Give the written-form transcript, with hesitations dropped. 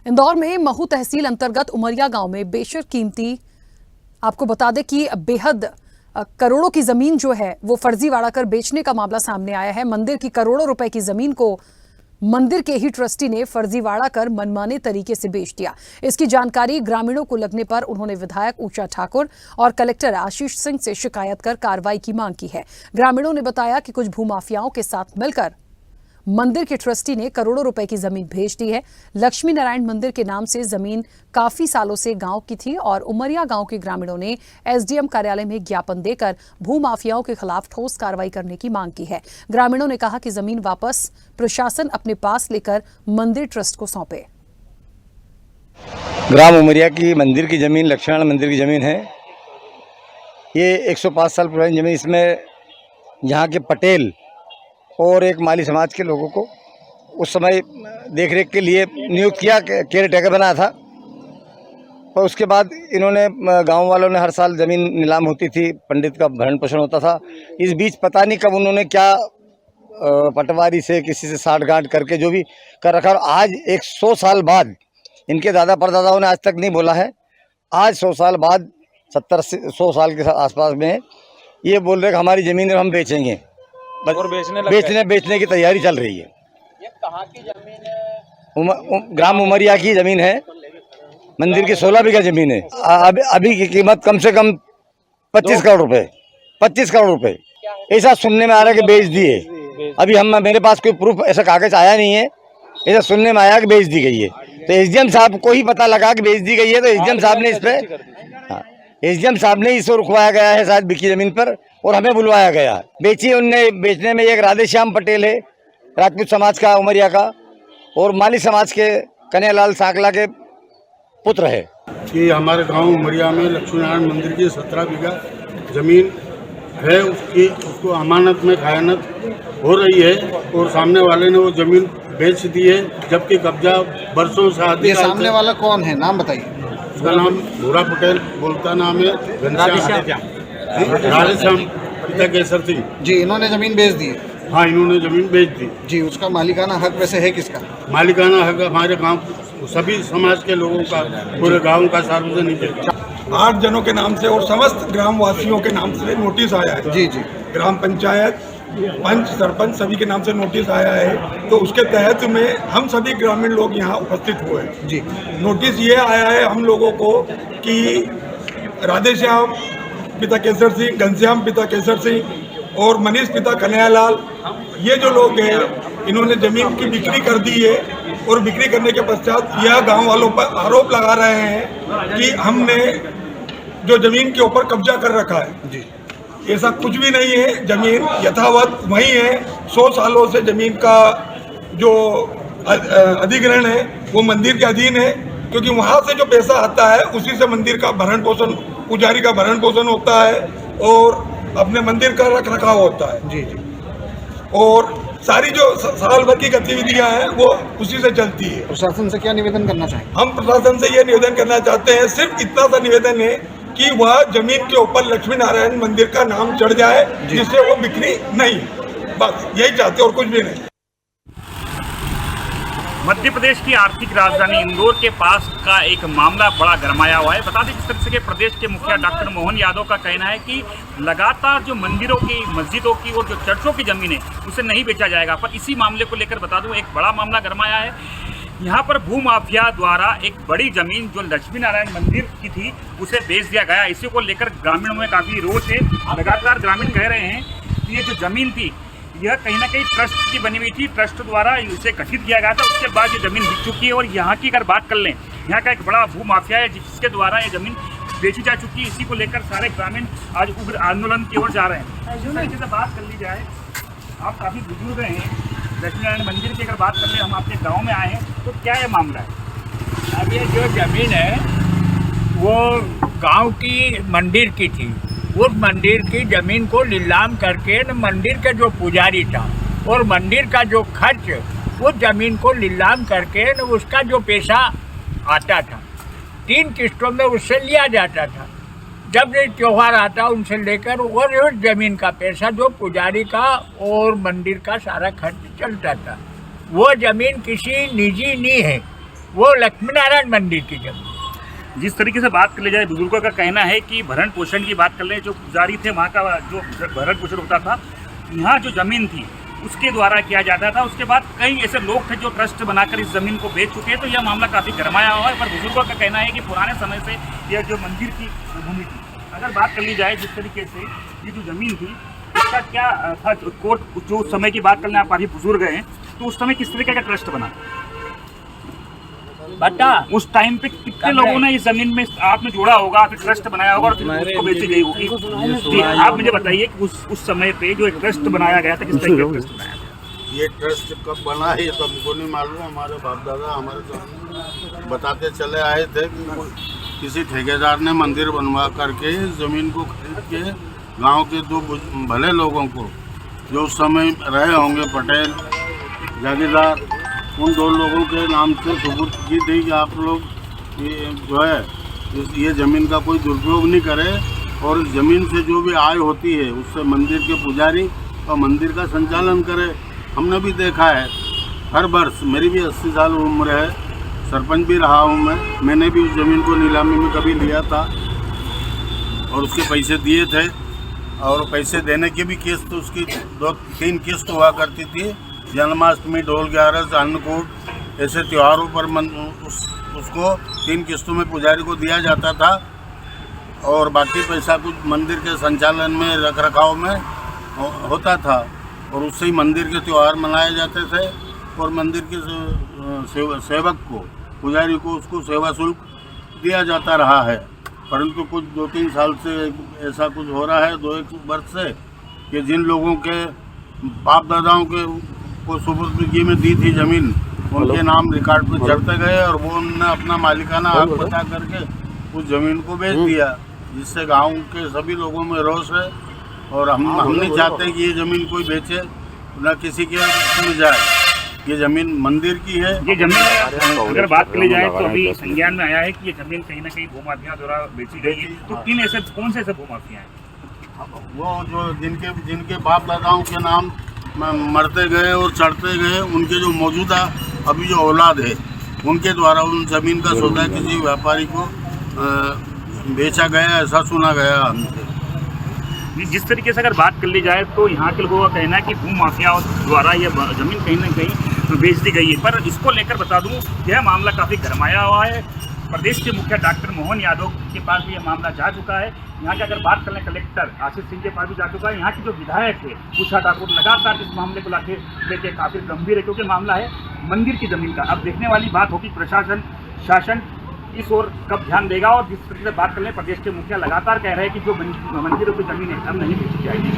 इंदौर में महू तहसील अंतर्गत उमरिया गांव में बेशक कीमती, आपको बता दें कि बेहद करोड़ों की जमीन जो है वो फर्जीवाड़ा कर बेचने का मामला सामने आया है। मंदिर की करोड़ों रुपए की जमीन को मंदिर के ही ट्रस्टी ने फर्जीवाड़ा कर मनमाने तरीके से बेच दिया। इसकी जानकारी ग्रामीणों को लगने पर उन्होंने विधायक ऊषा ठाकुर और कलेक्टर आशीष सिंह से शिकायत कर कार्रवाई की मांग की है। ग्रामीणों ने बताया कि कुछ भूमाफियाओं के साथ मिलकर मंदिर के ट्रस्टी ने करोड़ों रुपए की जमीन भेज दी है। लक्ष्मी नारायण मंदिर के नाम से जमीन काफी सालों से गांव की थी और उमरिया गांव के ग्रामीणों ने एसडीएम कार्यालय में ज्ञापन देकर भूमाफियाओं के खिलाफ ठोस कार्रवाई करने की मांग की है। ग्रामीणों ने कहा कि जमीन वापस प्रशासन अपने पास लेकर मंदिर ट्रस्ट को सौंपे। ग्राम उमरिया की मंदिर की जमीन लक्ष्मी नारायण मंदिर की जमीन है। ये 105 साल पुरानी जमीन। इसमें यहाँ के पटेल और एक माली समाज के लोगों को उस समय देखरेख के लिए नियुक्त किया, केयर टेकर बनाया था। और उसके बाद इन्होंने गांव वालों ने हर साल ज़मीन नीलाम होती थी, पंडित का भरण पोषण होता था। इस बीच पता नहीं कब उन्होंने क्या पटवारी से किसी से साठगांठ करके जो भी कर रखा। और आज 100 साल बाद इनके दादा परदादाओं ने आज तक नहीं बोला है। आज 100 साल बाद 70-100 साल के आसपास में ये बोल रहे कि हमारी ज़मीन हम बेचेंगे और बेचने की तैयारी चल रही है। ये कहाँ की जमीन है? ग्राम उमरिया की जमीन है। मंदिर की 16 बीघा जमीन है। अभी की कीमत कम से कम 25 करोड़ रुपए। 25 करोड़ रुपए ऐसा सुनने में आ रहा है कि बेच दिए। अभी मेरे पास कोई प्रूफ ऐसा कागज आया नहीं है। ऐसा सुनने में आया कि बेच दी गई है। तो एसडीएम साहब को ही पता लगा कि बेच दी गई है। तो एसडीएम साहब ने एसडीएम साहब ने इसको रुकवाया गया है शायद बिकी जमीन पर, और हमें बुलवाया गया। बेची उनने। बेचने में एक राधेश्याम पटेल है, राजपूत समाज का उमरिया का, और माली समाज के कन्हैयालाल सांकला के पुत्र है। कि हमारे गांव उमरिया में लक्ष्मी नारायण मंदिर की 17 बीघा जमीन है। उसको अमानत में खयानत हो रही है और सामने वाले ने वो जमीन बेच दी है, जबकि कब्जा बरसों से आदि। ये सामने वाला कौन है, नाम बताइए। उसका नाम भूरा पटेल, बोलता नाम है राधेश्याम पिता केसर सिंह जी। इन्होंने जमीन बेच दी है? हाँ, इन्होंने जमीन बेच दी जी। उसका मालिकाना हक वैसे है किसका? मालिकाना हक हमारे गांव सभी समाज के लोगों का, पूरे गांव का सार्वजनिक है। 8 जनों के नाम से और समस्त ग्रामवासियों के नाम से नोटिस आया है। जी जी। ग्राम पंचायत, पंच, सरपंच सभी के नाम से नोटिस आया है। तो उसके तहत में हम सभी ग्रामीण लोग यहाँ उपस्थित हुए जी। नोटिस ये आया है हम लोगों को कि राधेश्याम पिता केसर सिंह, घनश्याम पिता केसर सिंह और मनीष पिता कन्हैयालाल, ये जो लोग हैं इन्होंने जमीन की बिक्री कर दी है। और बिक्री करने के पश्चात यह गांव वालों पर आरोप लगा रहे हैं कि हमने जो जमीन के ऊपर कब्जा कर रखा है जी। ऐसा कुछ भी नहीं है। जमीन यथावत वही है। 100 सालों से जमीन का जो अधिग्रहण है वो मंदिर के अधीन है, क्योंकि वहाँ से जो पैसा आता है उसी से मंदिर का भरण पोषण, पुजारी का भरण पोषण होता है और अपने मंदिर का रख रखाव होता है जी जी। और सारी जो साल भर की गतिविधियां हैं वो उसी से चलती है। प्रशासन से क्या निवेदन करना चाहेंगे? हम प्रशासन से ये निवेदन करना चाहते हैं, सिर्फ इतना सा निवेदन है कि वह जमीन के ऊपर लक्ष्मी नारायण मंदिर का नाम चढ़ जाए, जिससे वो बिक्री नहीं। बस यही चाहते और कुछ भी नहीं। मध्य प्रदेश की आर्थिक राजधानी इंदौर के पास का एक मामला बड़ा गरमाया हुआ है। बता दें किस तरह से प्रदेश के मुखिया डॉक्टर मोहन यादव का कहना है कि लगातार जो मंदिरों की, मस्जिदों की और जो चर्चों की जमीन है उसे नहीं बेचा जाएगा। पर इसी मामले को लेकर बता दूं एक बड़ा मामला गरमाया है। यहाँ पर भूमाफिया द्वारा एक बड़ी जमीन जो लक्ष्मी नारायण मंदिर की थी उसे बेच दिया गया। इसी को लेकर ग्रामीणों में काफ़ी रोष है। लगातार ग्रामीण कह रहे हैं कि ये जो जमीन थी यह कहीं ना कहीं ट्रस्ट की बनी हुई थी, ट्रस्ट द्वारा इसे गठित किया गया था। उसके बाद ये ज़मीन बिक चुकी है। और यहाँ की अगर बात कर लें, यहाँ का एक बड़ा भूमाफिया है जिसके द्वारा ये ज़मीन बेची जा चुकी है। इसी को लेकर सारे ग्रामीण आज उग्र आंदोलन की ओर जा रहे हैं। इसी से बात कर ली जाए, आप काफ़ी बुजुर्ग हैं। लक्ष्मी नारायण मंदिर की अगर बात कर लें, हम आपके गाँव में आए हैं, तो क्या ये मामला है? अब ये जो ज़मीन है वो गांव की मंदिर की थी। उस मंदिर की ज़मीन को नीलाम करके न मंदिर का जो पुजारी था और मंदिर का जो खर्च, उस ज़मीन को नीलाम करके न उसका जो पैसा आता था 3 किस्तों में उससे लिया जाता था। जब ये त्यौहार आता उनसे लेकर, और उस ज़मीन का पैसा जो पुजारी का और मंदिर का सारा खर्च चलता था। वो ज़मीन किसी निजी नहीं है, वो लक्ष्मी नारायण मंदिर की जमीन। जिस तरीके से बात कर ली जाए, बुजुर्गों का कहना है कि भरण पोषण की बात कर लें, जो पुजारी थे वहाँ का जो भरण पोषण होता था, यहाँ जो ज़मीन थी उसके द्वारा किया जाता था। उसके बाद कई ऐसे लोग थे जो ट्रस्ट बनाकर इस ज़मीन को बेच चुके हैं, तो यह मामला काफ़ी गरमाया हुआ है। पर बुजुर्गों का कहना है कि पुराने समय से यह जो मंदिर की भूमि थी, अगर बात कर ली जाए जिस तरीके से ये जो ज़मीन थी इसका क्या था, कोर्ट जो समय की बात कर लें, आप काफ़ी बुजुर्ग हैं, तो उस समय किस तरीके का ट्रस्ट बना, बता उस टाइम पे कितने लोगों ने इस जमीन में आपने जोड़ा होगा, फिर ट्रस्ट बनाया होगा और फिर उसको बेची गई होगी। जी, आप मुझे बताइए कि उस समय पे जो एक ट्रस्ट बनाया गया था, किस तरह का ट्रस्ट बनाया गया? ये ट्रस्ट कब बना है ये तो हमको नहीं मालूम। हमारे बाप दादा हमारे सामने बताते चले आए थे कि किसी ठेकेदार ने मंदिर बनवा करके ज़मीन को खरीद के गांव के दो भले लोगों को जो उस समय रहे होंगे, पटेल जागीरदार, उन दो लोगों के नाम से सबूत की थी कि आप लोग ये जो है ये ज़मीन का कोई दुरुपयोग नहीं करे और ज़मीन से जो भी आय होती है उससे मंदिर के पुजारी और मंदिर का संचालन करे। हमने भी देखा है हर वर्ष, मेरी भी 80 साल उम्र है, सरपंच भी रहा हूँ मैंने भी उस ज़मीन को नीलामी में कभी लिया था और उसके पैसे दिए थे और पैसे देने की भी किस्त उसकी 2-3 किस्त हुआ करती थी। जन्माष्टमी, ढोल 11, अन्नकूट ऐसे त्योहारों पर उसको 3 किस्तों में पुजारी को दिया जाता था और बाकी पैसा कुछ मंदिर के संचालन में, रख रखाव में होता था और उससे ही मंदिर के त्यौहार मनाए जाते थे और मंदिर के सेवक को, पुजारी को उसको सेवा शुल्क दिया जाता रहा है। परंतु कुछ 2-3 साल से ऐसा कुछ हो रहा है, 2-1 वर्ष से, कि जिन लोगों के बाप दादाओं के को सुपुर्दगी में दी थी ज़मीन, उनके नाम रिकॉर्ड पे चढ़ते गए और वो उन्होंने अपना मालिकाना हक बता करके उस ज़मीन को बेच दिया, जिससे गांव के सभी लोगों में रोष है और हम नहीं चाहते कि ये ज़मीन कोई बेचे, न किसी के में जाए। ये ज़मीन मंदिर की है। ये ज़मीन अगर बात कर ली जाए तो अभी संज्ञान में आया है कि ये ज़मीन कहीं ना कहीं भूमाफिया द्वारा बेची गई है। तो किन ऐसे, कौन से ऐसे भूमाफिया हैं? वो जो जिनके बाप दादाओं के नाम मरते गए और चढ़ते गए, उनके जो मौजूदा अभी जो औलाद है उनके द्वारा उन ज़मीन का सौदा किसी व्यापारी को बेचा गया, ऐसा सुना गया हमसे। जिस तरीके से अगर बात कर ली जाए तो यहाँ के लोगों का कहना है कि भू माफिया द्वारा यह ज़मीन कहीं ना कहीं बेच दी गई है। पर इसको लेकर बता दूं, यह मामला काफ़ी गरमाया हुआ है। प्रदेश के मुखिया डॉक्टर मोहन यादव के पास भी यह मामला जा चुका है। यहाँ की अगर बात करें कलेक्टर आशीष सिंह के पास भी जा चुका है। यहाँ के जो विधायक है उषा ठाकुर लगातार इस मामले को लेके काफ़ी गंभीर है, क्योंकि मामला है मंदिर की ज़मीन का। अब देखने वाली बात होगी प्रशासन, शासन इस ओर कब ध्यान देगा। और जिस तरीके से बात कर लें, प्रदेश के मुखिया लगातार कह रहे हैं कि जो मंदिरों की ज़मीन है अब नहीं बेची जाएगी।